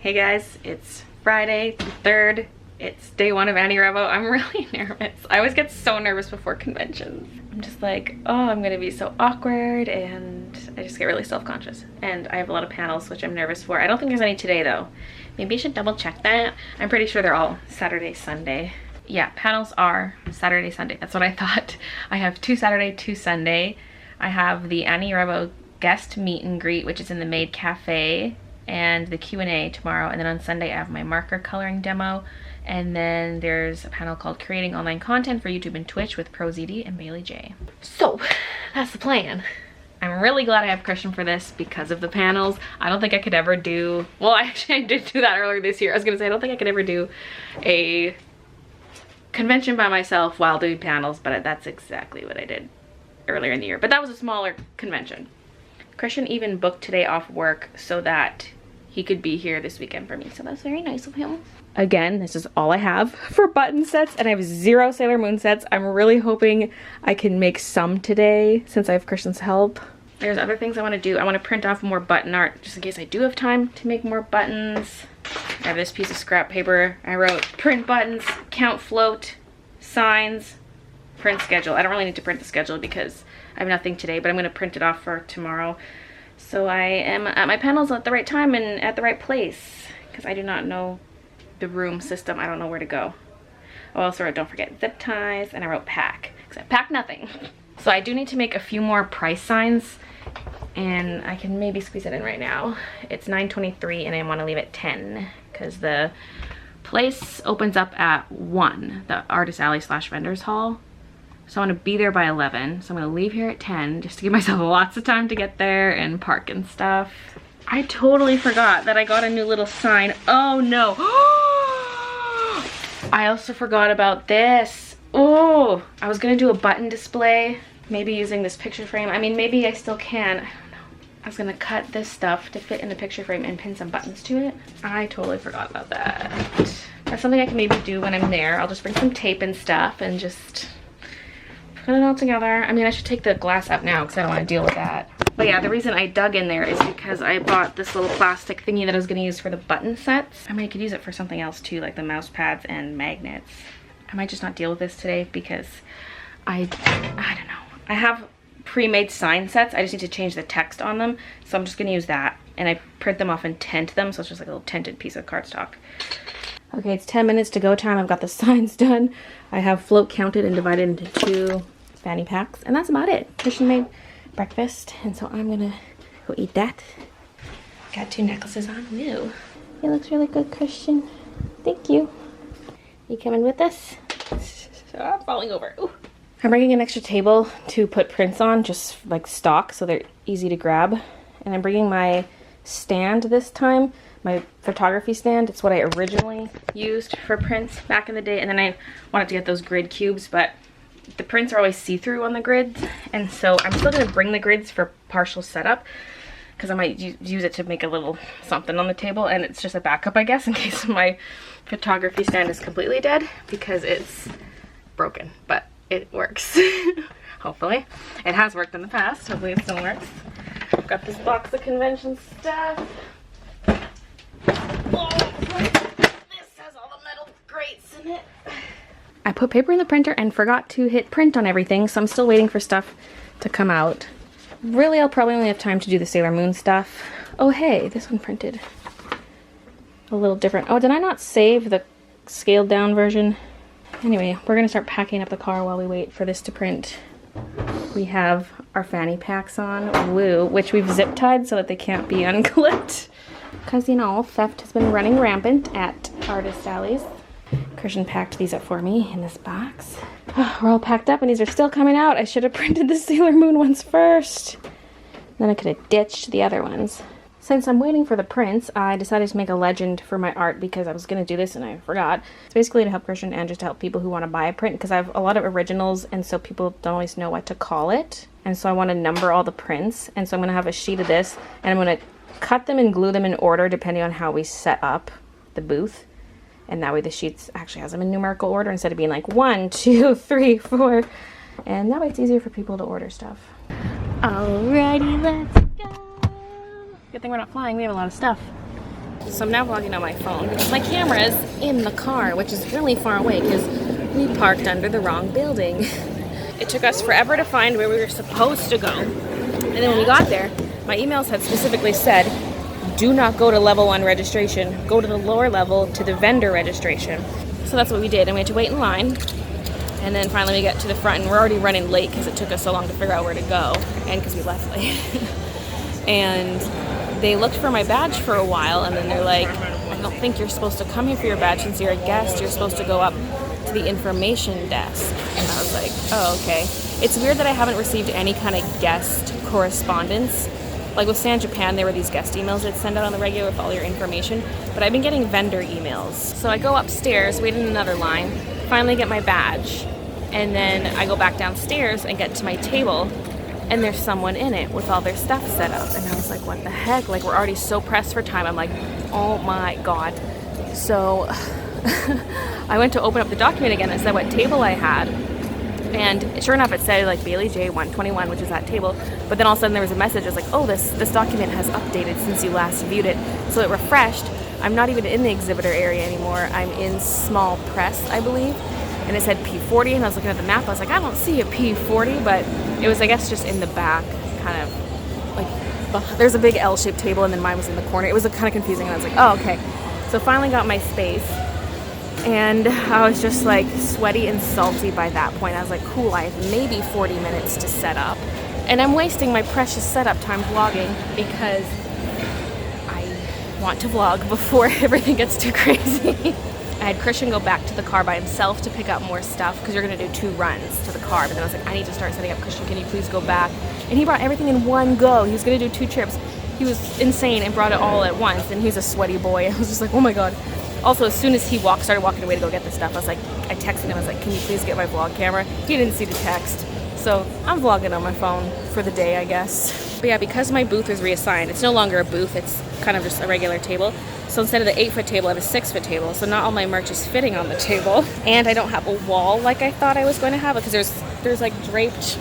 Hey guys, it's Friday the 3rd. It's day 1 of AniRevo. I'm really nervous. I always get so nervous before conventions. I'm just like, oh, I'm gonna be so awkward, and I just get really self-conscious. And I have a lot of panels, which I'm nervous for. I don't think there's any today though. Maybe I should double check that. I'm pretty sure they're all Saturday, Sunday. Yeah, panels are Saturday, Sunday. That's what I thought. I have 2 Saturday, 2 Sunday. I have the AniRevo guest meet and greet, which is in the Maid Cafe, and the Q&A tomorrow. And then on Sunday I have my marker coloring demo. And then there's a panel called Creating Online Content for YouTube and Twitch with ProZD and Baylee J. So that's the plan. I'm really glad I have Christian for this because of the panels. I don't think I could ever do, well, actually I did do that earlier this year. I was gonna say, I don't think I could ever do a convention by myself while doing panels, but that's exactly what I did earlier in the year. But that was a smaller convention. Christian even booked today off work so that he could be here this weekend for me. So that's very nice of him. Again, this is all I have for button sets, and I have 0 Sailor Moon sets. I'm really hoping I can make some today since I have Christian's help. There's other things I want to do. I want to print off more button art just in case I do have time to make more buttons. I have this piece of scrap paper. I wrote print buttons, count float, signs, print schedule. I don't really need to print the schedule because I have nothing today, but I'm going to print it off for tomorrow. So I am at my panels at the right time and at the right place because I do not know the room system. I don't know where to go. I also wrote don't forget zip ties, and I wrote pack because I packed nothing. So I do need to make a few more price signs, and I can maybe squeeze it in right now. It's 9:23 and I want to leave at 10 because the place opens up at 1, the Artist Alley / Vendors Hall. So I want to be there by 11. So I'm going to leave here at 10 just to give myself lots of time to get there and park and stuff. I totally forgot that I got a new little sign. Oh no. I also forgot about this. Oh, I was going to do a button display, maybe using this picture frame. I mean, maybe I still can. I don't know. I was going to cut this stuff to fit in the picture frame and pin some buttons to it. I totally forgot about that. That's something I can maybe do when I'm there. I'll just bring some tape and stuff and just put it all together. I mean, I should take the glass out now because I don't want to deal with that. But yeah, the reason I dug in there is because I bought this little plastic thingy that I was going to use for the button sets. I mean, I could use it for something else too, like the mouse pads and magnets. I might just not deal with this today because I don't know. I have pre-made sign sets. I just need to change the text on them. So I'm just going to use that. And I print them off and tint them. So it's just like a little tinted piece of cardstock. Okay, it's 10 minutes to go time. I've got the signs done. I have float counted and divided into 2 fanny packs. And that's about it. Christian made breakfast, and so I'm gonna go eat that. Got 2 necklaces on. New. It looks really good, Christian. Thank you. You coming with us? I'm falling over. Ooh. I'm bringing an extra table to put prints on, just like stock, so they're easy to grab. And I'm bringing my stand this time, my photography stand. It's what I originally used for prints back in the day, and then I wanted to get those grid cubes, but the prints are always see-through on the grids, and so I'm still going to bring the grids for partial setup because I might use it to make a little something on the table, and it's just a backup, I guess, in case my photography stand is completely dead because it's broken, but it works. Hopefully. It has worked in the past. Hopefully it still works. I've got this box of convention stuff. Oh, this has all the metal grates in it. I put paper in the printer and forgot to hit print on everything, so I'm still waiting for stuff to come out. Really, I'll probably only have time to do the Sailor Moon stuff. Oh hey, this one printed a little different. Oh, did I not save the scaled down version? Anyway, we're gonna start packing up the car while we wait for this to print. We have our fanny packs on, woo, which we've zip tied so that they can't be unclipped. Because, you know, theft has been running rampant at Artist Alley's. Christian packed these up for me in this box. Oh, we're all packed up and these are still coming out. I should have printed the Sailor Moon ones first. Then I could have ditched the other ones. Since I'm waiting for the prints, I decided to make a legend for my art because I was going to do this and I forgot. It's basically to help Christian and just to help people who want to buy a print because I have a lot of originals and so people don't always know what to call it. And so I want to number all the prints. And so I'm going to have a sheet of this and I'm going to cut them and glue them in order depending on how we set up the booth. And that way the sheets actually has them in numerical order instead of being like 1, 2, 3, 4. And that way it's easier for people to order stuff. Alrighty, let's go. Good thing we're not flying. We have a lot of stuff. So I'm now vlogging on my phone because my camera is in the car, which is really far away because we parked under the wrong building. It took us forever to find where we were supposed to go. And then when we got there, my emails had specifically said, do not go to level 1 registration. Go to the lower level to the vendor registration. So that's what we did, and we had to wait in line. And then finally we got to the front, and we're already running late because it took us so long to figure out where to go, and because we left late. And they looked for my badge for a while, and then they're like, I don't think you're supposed to come here for your badge since you're a guest. You're supposed to go up to the information desk. And I was like, oh, okay. It's weird that I haven't received any kind of guest correspondence. Like with San Japan, there were these guest emails that send out on the regular with all your information, but I've been getting vendor emails. So I go upstairs, wait in another line, finally get my badge, and then I go back downstairs and get to my table, and there's someone in it with all their stuff set up. And I was like, what the heck? Like, we're already so pressed for time. I'm like, oh my God. So I went to open up the document again and said what table I had. And sure enough, it said like Baylee J121, which is that table. But then all of a sudden there was a message. It was like, oh, this document has updated since you last viewed it. So it refreshed. I'm not even in the exhibitor area anymore. I'm in small press, I believe. And it said P40, and I was looking at the map. I was like, I don't see a P40, but it was, I guess, just in the back, kind of like, there's a big L-shaped table, and then mine was in the corner. It was kind of confusing, and I was like, oh, okay. So finally got my space. And I was just like sweaty and salty by that point. I was like, cool, I have maybe 40 minutes to set up. And I'm wasting my precious setup time vlogging because I want to vlog before everything gets too crazy. I had Christian go back to the car by himself to pick up more stuff because you're going to do 2 runs to the car. But then I was like, I need to start setting up. Christian, can you please go back? And he brought everything in one go. He was going to do 2 trips. He was insane and brought it all at once. And he's a sweaty boy. I was just like, oh my God. Also, as soon as he started walking away to go get the stuff, I was like, I texted him, I was like, can you please get my vlog camera? He didn't see the text. So I'm vlogging on my phone for the day, I guess. But yeah, because my booth is reassigned, it's no longer a booth, it's kind of just a regular table. So instead of the 8-foot table, I have a 6-foot table. So not all my merch is fitting on the table. And I don't have a wall like I thought I was going to have, because there's like draped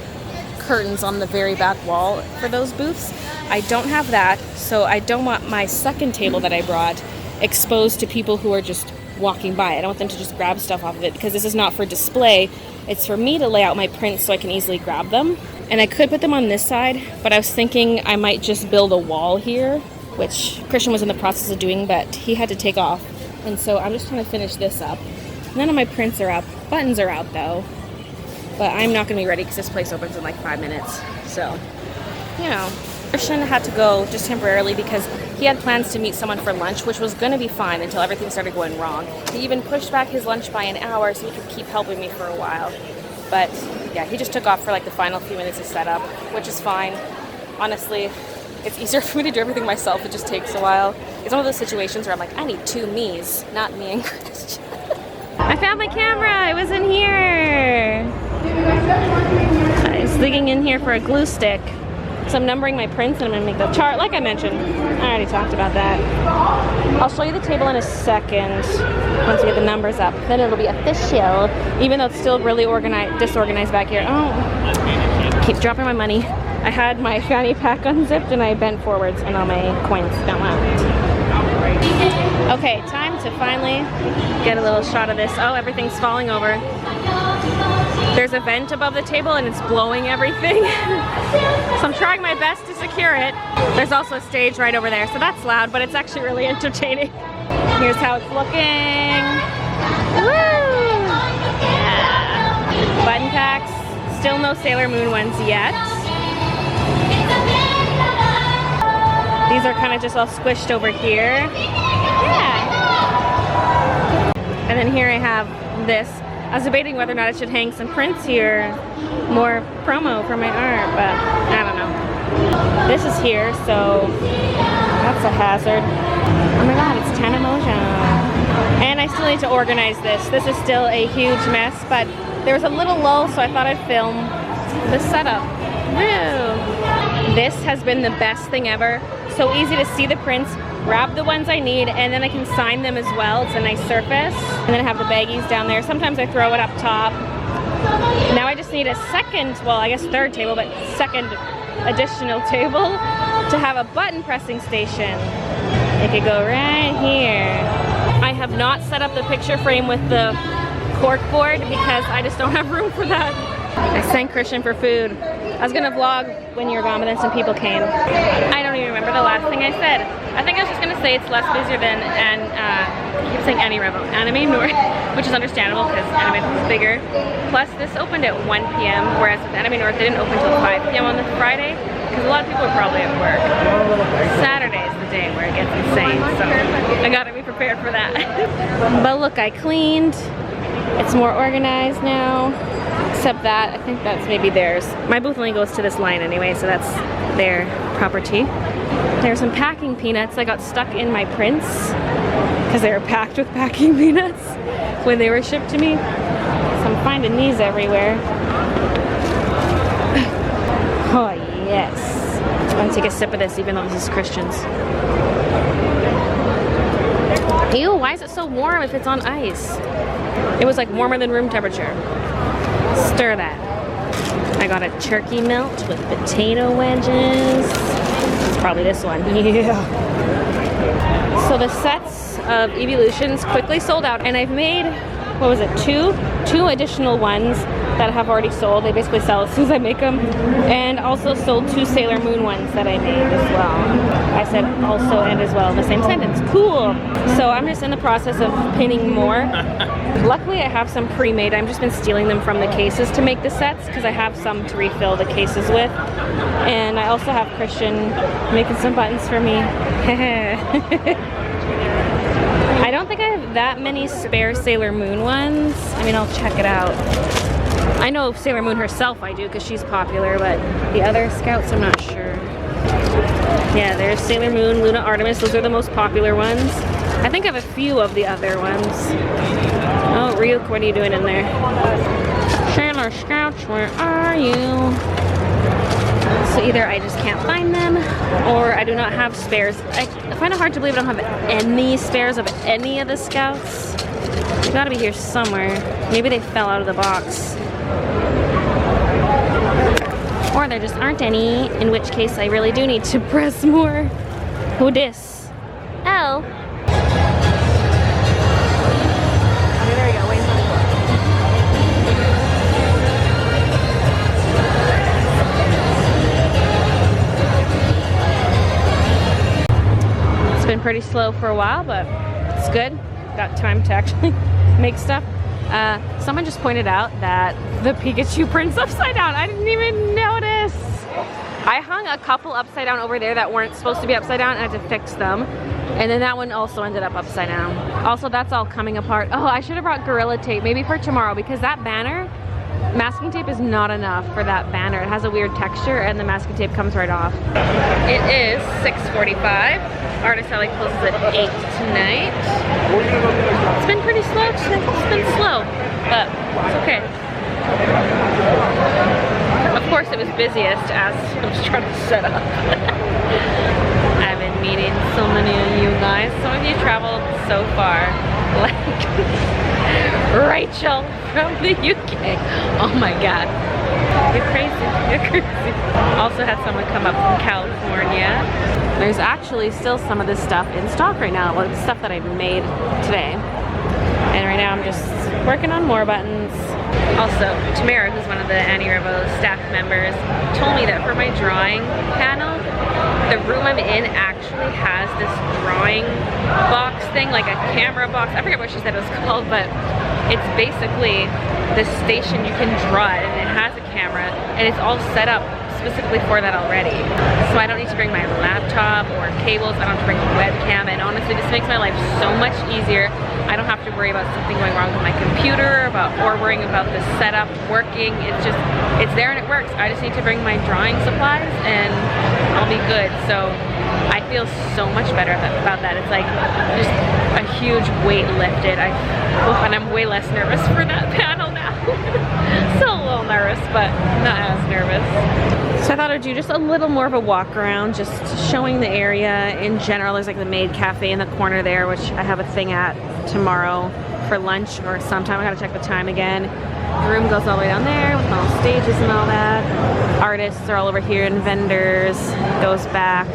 curtains on the very back wall for those booths. I don't have that, so I don't want my second table that I brought exposed to people who are just walking by. I don't want them to just grab stuff off of it because this is not for display. It's for me to lay out my prints so I can easily grab them. And I could put them on this side, but I was thinking I might just build a wall here, which Christian was in the process of doing, but he had to take off. And so I'm just trying to finish this up. None of my prints are up. Buttons are out though. But I'm not going to be ready because this place opens in like 5 minutes. So, you know. Christian had to go just temporarily because he had plans to meet someone for lunch, which was going to be fine until everything started going wrong. He even pushed back his lunch by an hour so he could keep helping me for a while. But yeah, he just took off for like the final few minutes of setup, which is fine. Honestly, it's easier for me to do everything myself. It just takes a while. It's one of those situations where I'm like, I need 2 me's, not me and Christian. I found my camera. It was in here. I was digging in here for a glue stick. So I'm numbering my prints and I'm going to make the chart like I mentioned. I already talked about that. I'll show you the table in a second once we get the numbers up. Then it'll be official, even though it's still really disorganized back here. Oh, keep dropping my money. I had my fanny pack unzipped and I bent forwards and all my coins fell out. Okay, time to finally get a little shot of this. Oh, everything's falling over. There's a vent above the table and it's blowing everything. So I'm trying my best to secure it. There's also a stage right over there, so that's loud, but it's actually really entertaining. Here's how it's looking. Woo! Yeah. Button packs. Still no Sailor Moon ones yet. These are kind of just all squished over here. Yeah. And then here I have this. I was debating whether or not I should hang some prints here, more promo for my art, but I don't know. This is here, so that's a hazard. Oh my God, it's 10 emotion. And I still need to organize this. This is still a huge mess, but there was a little lull, so I thought I'd film the setup. Woo! This has been the best thing ever. So easy to see the prints, grab the ones I need, and then I can sign them as well. It's a nice surface. And then I have the baggies down there. Sometimes I throw it up top. Now I just need a second, well, I guess 3rd table, but 2nd additional table to have a button pressing station. It could go right here. I have not set up the picture frame with the cork board because I just don't have room for that. I thanked Christian for food. I was gonna vlog when you were gone, but then some people came. I don't even remember the last thing I said. I think I was just gonna say it's less busier than, and I keep saying AniRevo, Anime North, which is understandable because Anime North is bigger. Plus this opened at 1 p.m. whereas with Anime North they didn't open until 5 p.m. on the Friday because a lot of people are probably at work. Saturday is the day where it gets insane, so I gotta be prepared for that. But look, I cleaned. It's more organized now. Except that, I think that's maybe theirs. My booth only goes to this line anyway, so that's their property. There's some packing peanuts that got stuck in my prints because they were packed with packing peanuts when they were shipped to me. So I'm finding these everywhere. Oh yes. I'm gonna take a sip of this even though this is Christian's. Ew, why is it so warm if it's on ice? It was like warmer than room temperature. Stir that. I got a turkey melt with potato wedges. It's probably this one. Yeah. So the sets of Evolutions quickly sold out, and I've made, what was it, two additional ones that have already sold. They basically sell as soon as I make them. And also sold 2 Sailor Moon ones that I made as well. I said also and as well in the same sentence. Cool. So I'm just in the process of pinning more. Luckily I have some pre-made. I've just been stealing them from the cases to make the sets because I have some to refill the cases with. And I also have Christian making some buttons for me. I don't think I have that many spare Sailor Moon ones. I mean, I'll check it out. I know Sailor Moon herself I do because she's popular, but the other scouts I'm not sure. Yeah, there's Sailor Moon, Luna, Artemis. Those are the most popular ones. I think I have a few of the other ones. Oh, Ryuk, what are you doing in there? Sailor Scouts, where are you? So either I just can't find them, or I do not have spares. I find it hard to believe I don't have any spares of any of the scouts. They gotta be here somewhere. Maybe they fell out of the box. Or there just aren't any, in which case I really do need to press more. Who dis? Oh. Okay, there we go. Wait a minute. It's been pretty slow for a while, but it's good. Got time to actually make stuff. Someone just pointed out that the Pikachu print's upside down. I didn't even notice. I hung a couple upside down over there that weren't supposed to be upside down and I had to fix them. And then that one also ended up upside down. Also, that's all coming apart. Oh, I should have brought Gorilla Tape, maybe for tomorrow, because that banner, masking tape is not enough for that banner. It has a weird texture and the masking tape comes right off. It is 6:45. Artist Alley closes at 8 tonight. It's been pretty slow today. It's been slow, but it's okay. Of course it was busiest as I was trying to set up. I've been meeting so many of you guys. Some of you traveled so far. Like Rachel from the UK. Oh my god. You're crazy. You're crazy. Also had someone come up from California. There's actually still some of this stuff in stock right now. Well, it's stuff that I made today. And right now I'm just working on more buttons. Also, Tamara, who's one of the AniRevo staff members, told me that for my drawing panel, the room I'm in actually has this drawing box thing, like a camera box. I forget what she said it was called, but it's basically this station you can draw it, and it has a camera, and it's all set up specifically for that already. So I don't need to bring my laptop or cables, I don't have to bring a webcam, and honestly this makes my life so much easier. I don't have to worry about something going wrong with my computer, or worrying about the setup working. It's just, it's there and it works. I just need to bring my drawing supplies and I'll be good. So I feel so much better about that. It's like just a huge weight lifted. And I'm way less nervous for that panel now. Still a little nervous, but not as nervous. So I thought I'd do just a little more of a walk around, just showing the area in general. There's like the Maid Cafe in the corner there, which I have a thing at tomorrow for lunch or sometime. I gotta check the time again. The room goes all the way down there with all stages and all that. Artists are all over here and vendors. Goes back.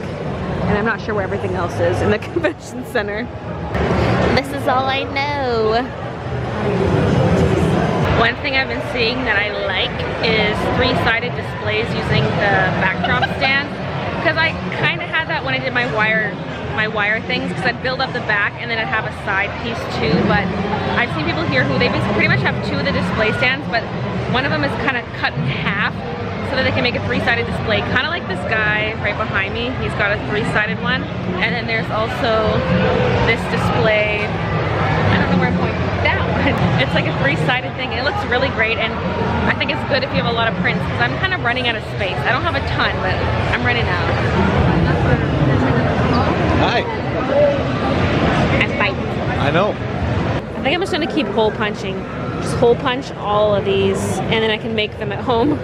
and I'm not sure where everything else is in the convention center. This is all I know. One thing I've been seeing that I like is three-sided displays using the backdrop stand, because I kind of had that when I did my wire things, because I'd build up the back and then I'd have a side piece too. But I've seen people here who they pretty much have two of the display stands, but one of them is kind of cut in half so that they can make a three-sided display, kind of like this guy right behind me. He's got a three-sided one, and then there's also this display. I don't know where I'm going with that one. It's like a three-sided thing. It looks really great, and I think it's good if you have a lot of prints, because I'm kind of running out of space. I don't have a ton, but I'm running out. Hi. And bite. I know. I think I'm just gonna keep hole punching. Just hole punch all of these, and then I can make them at home.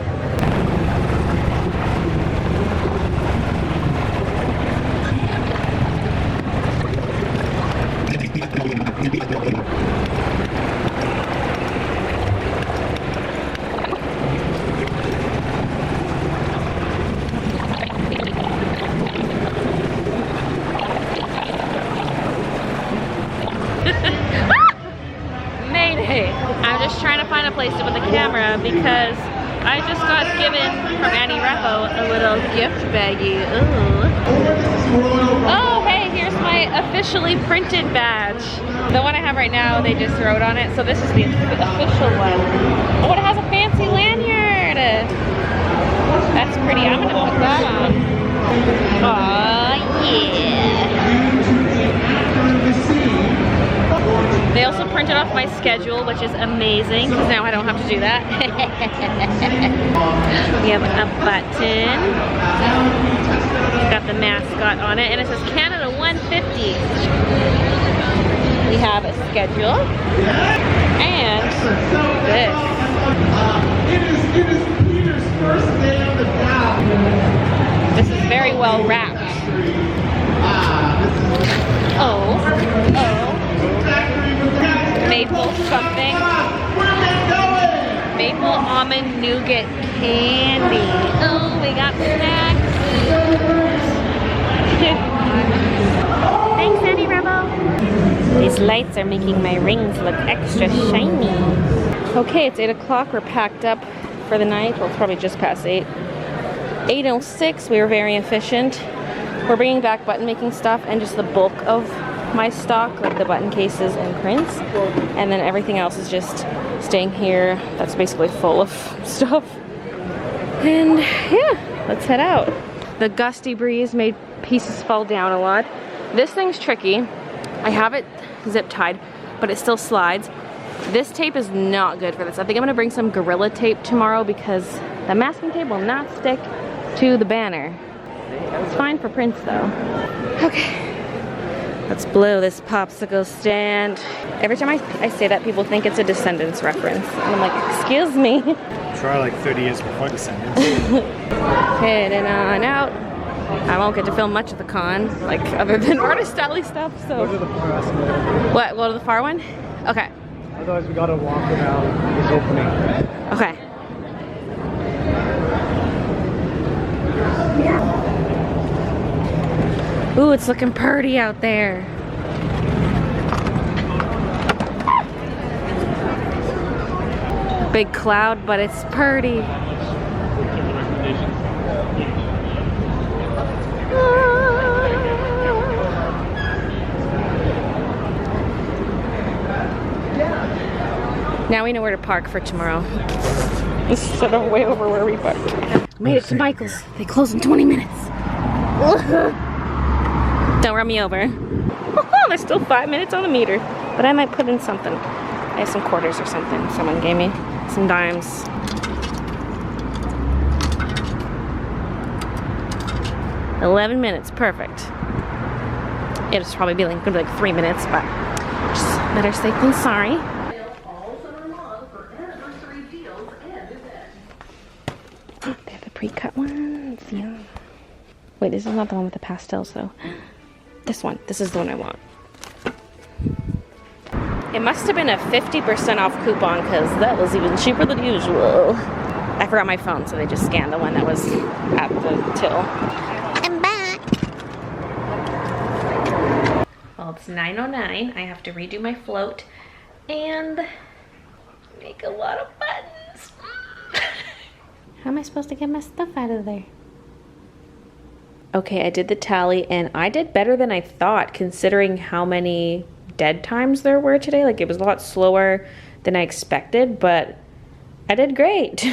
I'm just trying to find a place to put the camera because I just got given from AniRevo a little gift baggie. Ooh. Oh, hey, here's my officially printed badge. The one I have right now, they just wrote on it, so this is the official one. Oh, it has a fancy lanyard. That's pretty. I'm gonna put that on. Aw, yeah. They also printed off my schedule, which is amazing, because now I don't have to do that. We have a button. It's got the mascot on it, and it says Canada 150. We have a schedule. And this. It is Peter's first day on the job. This is very well wrapped. Oh. Maple something. Maple almond nougat candy. Oh, we got snacks. Thanks, AniRevo. These lights are making my rings look extra shiny. Okay, it's 8 o'clock. We're packed up for the night. Well, it's probably just past 8. 8:06. We were very efficient. We're bringing back button making stuff and just the bulk of my stock, like the button cases and prints, and then everything else is just staying here. That's basically full of stuff. And yeah, let's head out. The gusty breeze made pieces fall down a lot. This thing's tricky. I have it zip tied, but it still slides. This tape is not good for this. I think I'm gonna bring some Gorilla Tape tomorrow because the masking tape will not stick to the banner. It's fine for prints though. Okay. Let's blow this popsicle stand. Every time I say that, people think it's a Descendants reference. And I'm like, excuse me. Try like 30 years before Descendants. Heading on out. I won't get to film much of the con, like other than artist alley stuff, so. Go to the far aspect. What, go to the far one? Okay. Otherwise we gotta walk around this opening. Okay. Ooh, it's looking pretty out there. Big cloud, but it's pretty. Now we know where to park for tomorrow. Instead of way over where we parked. Made it to Michael's. They close in 20 minutes. Don't run me over. There's still 5 minutes on the meter. But I might put in something. I have some quarters or something someone gave me. Some dimes. $11 minutes, perfect. It'll probably be like, gonna be like 3 minutes, but just better safe than sorry. They have the pre-cut ones, yeah. Wait, this is not the one with the pastels though. This one, this is the one I want. It must have been a 50% off coupon because that was even cheaper than usual. I forgot my phone, so they just scanned the one that was at the till. I'm back. It's 9:09. I have to redo my float and make a lot of buttons. How am I supposed to get my stuff out of there? Okay, I did the tally and I did better than I thought considering how many dead times there were today. Like, it was a lot slower than I expected, but I did great.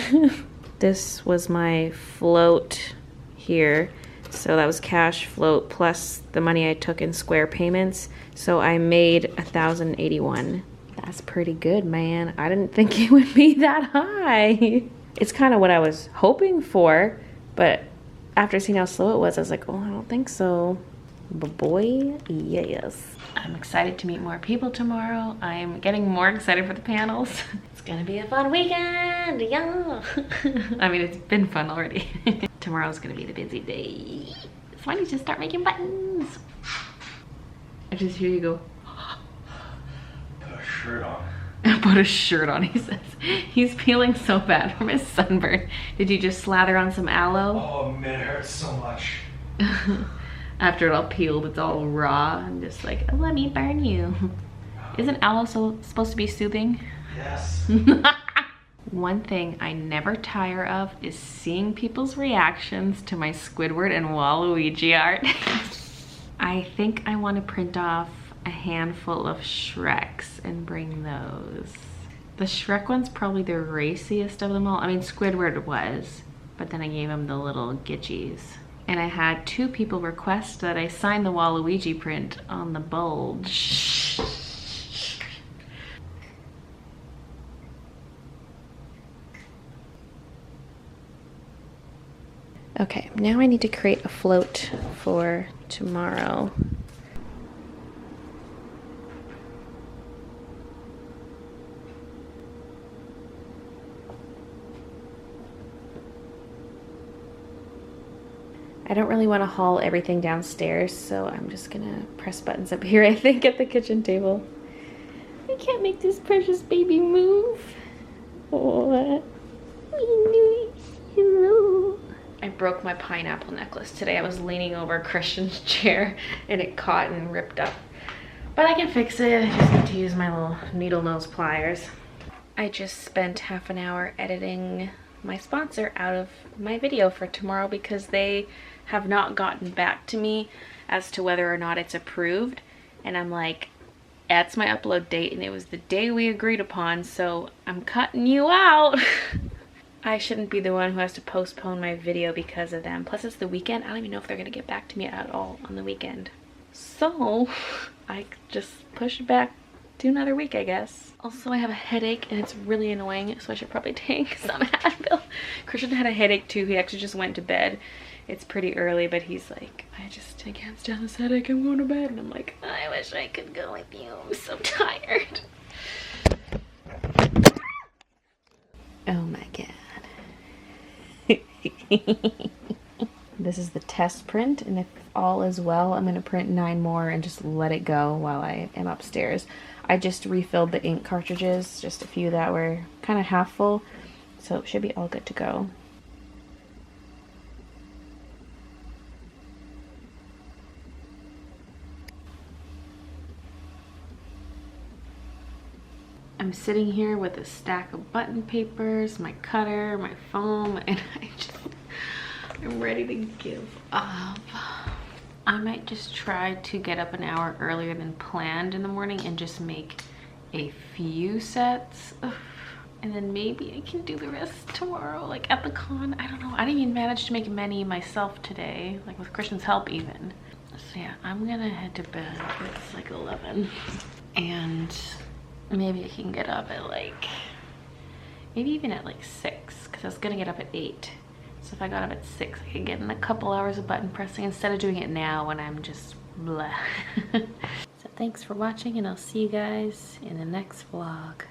This was my float here. So that was cash float plus the money I took in Square payments. So I made 1,081. That's pretty good, man. I didn't think it would be that high. It's kind of what I was hoping for, but after seeing how slow it was, I was like, oh, I don't think so. But boy, yes. I'm excited to meet more people tomorrow. I'm getting more excited for the panels. It's gonna be a fun weekend, yeah. I mean, it's been fun already. Tomorrow's gonna be the busy day. So I need to start making buttons. I just hear you go. Put a shirt on. Put a shirt on, he says. He's feeling so bad from his sunburn. Did you just slather on some aloe? Oh man, it hurts so much. After it all peeled, it's all raw and just like, oh, let me burn you. Isn't aloe supposed to be soothing? Yes. One thing I never tire of is seeing people's reactions to my Squidward and Waluigi art. I think I want to print off a handful of Shreks and bring those. The Shrek one's probably the raciest of them all. I mean, Squidward was, but then I gave him the little gitchies. And I had 2 people request that I sign the Waluigi print on the bulge. Okay, now I need to create a float for tomorrow. I don't really want to haul everything downstairs, so I'm just gonna press buttons up here, I think, at the kitchen table. I can't make this precious baby move. Oh, hello. I broke my pineapple necklace today. I was leaning over Christian's chair and it caught and ripped up. But I can fix it. I just need to use my little needle nose pliers. I just spent half an hour editing my sponsor out of my video for tomorrow because they have not gotten back to me as to whether or not it's approved. And I'm like, that's my upload date and it was the day we agreed upon, so I'm cutting you out. I shouldn't be the one who has to postpone my video because of them. Plus it's the weekend. I don't even know if they're gonna get back to me at all on the weekend. So I just push it back to another week, I guess. Also, I have a headache and it's really annoying, so I should probably take some Advil. Christian had a headache too. He actually just went to bed. It's pretty early, but he's like, I can't stand this headache, I'm going to bed. And I'm like, I wish I could go with you. I'm so tired. Oh my God. This is the test print, and if all is well, I'm gonna print 9 more and just let it go while I am upstairs. I just refilled the ink cartridges, just a few that were kind of half full, so it should be all good to go. I'm sitting here with a stack of button papers, my cutter, my foam, and I'm ready to give up. I might just try to get up an hour earlier than planned in the morning and just make a few sets. And then maybe I can do the rest tomorrow, like at the con. I don't know. I didn't even manage to make many myself today, like with Christian's help even. So yeah, I'm gonna head to bed. It's like 11. And maybe I can get up at like, maybe even at like 6, because I was gonna get up at 8. So if I got up at 6, I could get in a couple hours of button pressing instead of doing it now when I'm just blah. So thanks for watching, and I'll see you guys in the next vlog.